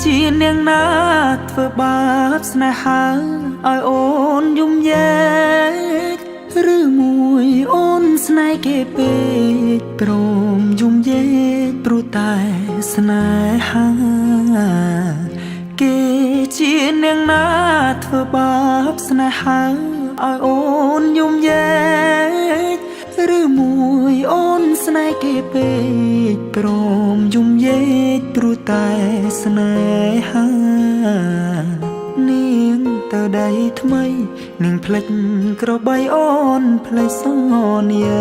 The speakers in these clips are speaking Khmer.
ជានាងណាធ្វើបាបស្នេហាឲ្យអូនយំយែកឬមួយអូនស្នេហ៍គេពេកព្រមយំយែកព្រោះតែស្នេហាគេជានាងណាធ្វើបាបស្នេហាឲ្យអូនយំយែកឬមួយអូនស្នេហ៍គេពេកព្រមយំយែកព្រោះតែស្នេហានាងទៅដីថ្មីនាងផ្លេចក្របីអូនផ្លេចសនា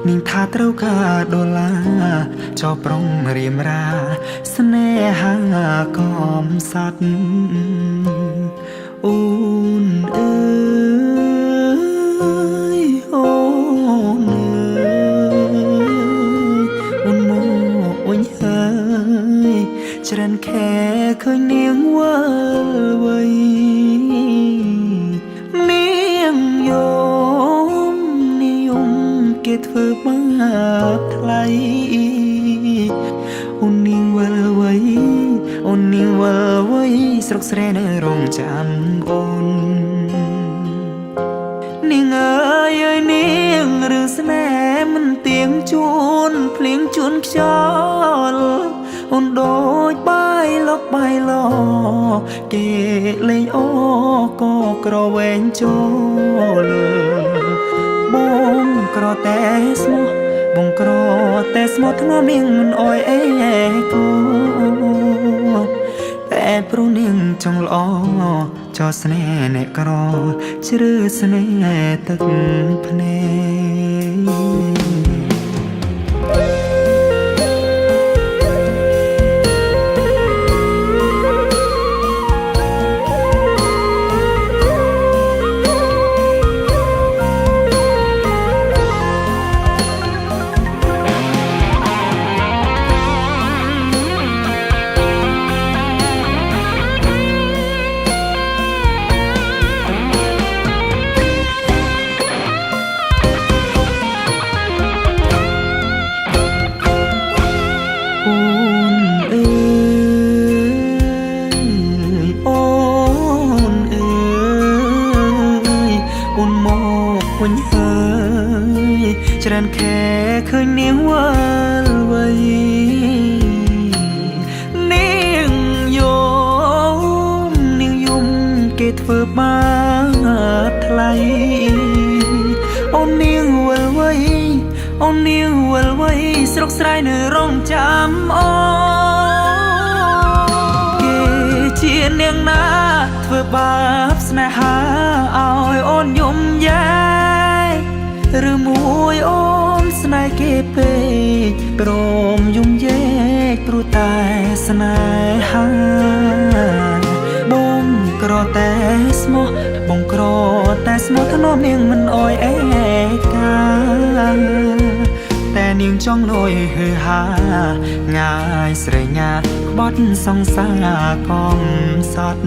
នាងថាត្រូវការដុល្លារចោប្រុងរៀមរាស្នេហាកំសត់អូនអើយអូនអើយអូនមកអញហើយច្រើនខែឃើញនាងវិលវ័យនាងយំនាងយំគេធ្វើបាបថ្លៃអូននាងវិលវ័យអូននាងវិលវ័យស្រុកស្រែនៅរងចាំអូននាងអើយអើយនាងរឿងស្នេហ៍មិនទៀងជួនភ្លៀងជួនខ្យល់អូនដូចបាយលកបាយឡគេលេងអូក៏ក្រវែងចូលបងក្រតែស្មោះបងក្រតែស្មោះធ្ងន់នាងមិនអោយអេគូតែព្រោះនាងចង់ល្អចោស្នេហ៍អ្នកក្រជ្រឺស្នេហ៍ទឹកភ្នែកវិញហើយច្រើនខែឃើញនាងវិលវ័យនាងយំនាងយំគេធ្វើបាបថ្លៃអូននាងវិលវ័យអូននាងវិលវ័យស្រុកស្រែនៅរងចាំអូគេជានាងណាធ្វើបាបស្នេហាឲ្យអូនយំយែឬមួយអូនស្នេហ៍គេពេកព្រមយំយែកព្រោះតែស្នេហាបងក្រតែស្មោះបងក្រតែស្មោះធ្នមនាងមិនអោយអេកាតែនាងចង់លួយហឺហាងាយស្រេងាក្បត់សង្សារកំសត់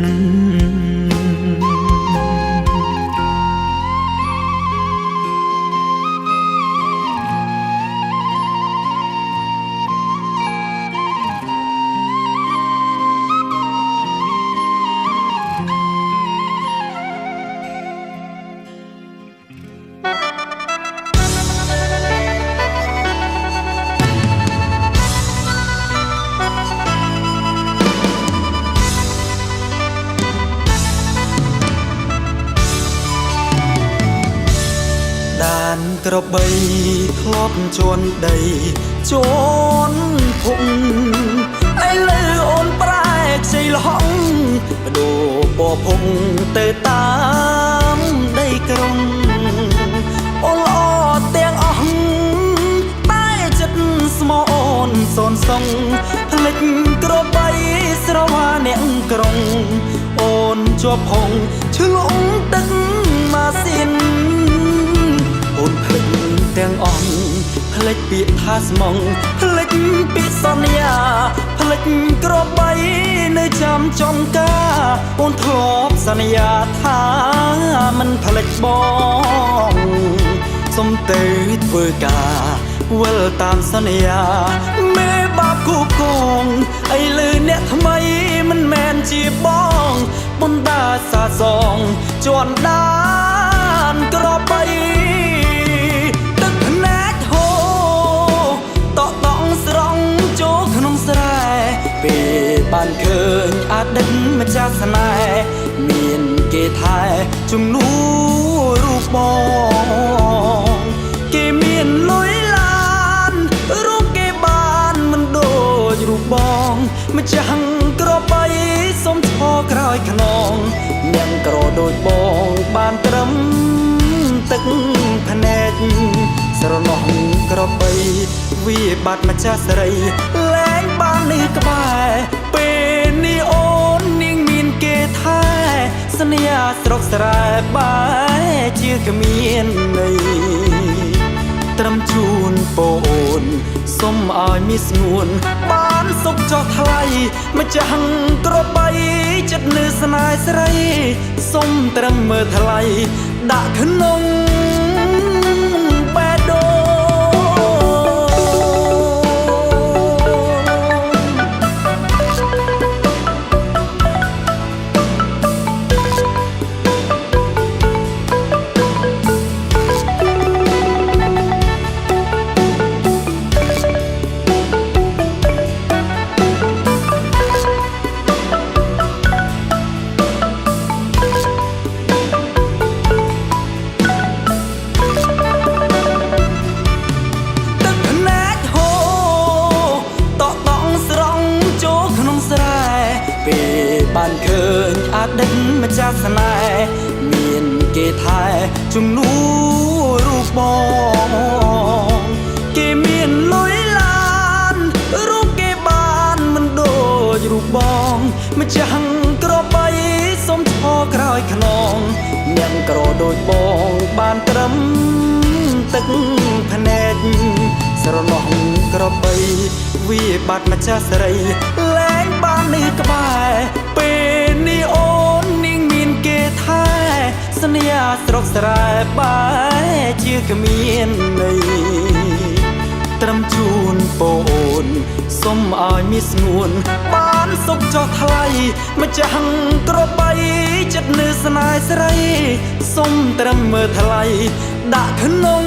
ក្របីធ្លាប់ជន់ដីជន់ភុកឥឡូវអូនប្រែខ្ចីលហងបដូរបភុកទៅតាមដីក្រុងអូនល្អទាំងអស់តែចិត្តស្មោះអូនសូនសងផ្លេចក្របីស្រវាអ្នកក្រុងអូនជាប់ហងឆ្លងទឹកម៉ាស៊ីនអូនភ្លេចទាំងអស់ភ្លេចពាក្យថាស្មងភ្លេចពាក្យសន្យាភ្លេចក្របីនៅចាំចំការអូនធ្លាប់សន្យាថាមិនភ្លេចបងសុំទៅធ្វើការ เวลตามสัญญาแม่บาปคู่ครองไอ้ลือเนี่ยทำไมมันแมนจีบองบนตาสาสองจวนด้านกรอบไปตึกแนกโฮต่อต้องสรองโจขนมสลายเปบ้านเคยอาจดึงมาจากสนายเมียนเกทายจุงนู้รูปมองเกเมียนลอยลานรูปเกบานมันโดยรูปบองมาจังกรอบไปสมทอกรอยขนองยังกรอโดยบองบานตรำตึกแผนกสรนองกรอบไปวิบัติมาจากสไรแหลงบ้านนี้กบายเป็นนิโอนนิ่งมีนเกทายสัญญาสรกสลายบายเชื่อกเมียนในตรำจูนโปนส้มอายมีสงวนบ้านศกจอไทยมาจังกรอบไปจัดเนื้อสนายสไรส้มตรำเมื่อทลายดะขนงแปดโดบ้านเคยอาจดึงมาจากสนายเมียนเกทายจุงนู้รูปมองเกเมียนลอยลานรูปเกบานมันโดยรูปบองมาจังกรอบไปสมทอกรอยขนองยังกรอโดยบองบานตรำตึกแผนกสรนองกรอบไปวิบัติมาจากสไรแหลงบ้านนี้กบายเป็นนิโอนนิ่งมีนเกทายสัญญาสรกสลายบายเชื่อกเมียนในตรำจูนโปนส้มอายมีสงวนบ้านศกจอไทยมาจังกรอบไปจัดเนื้อสนายสไรส้มตรำเมื่อทลายดะขนง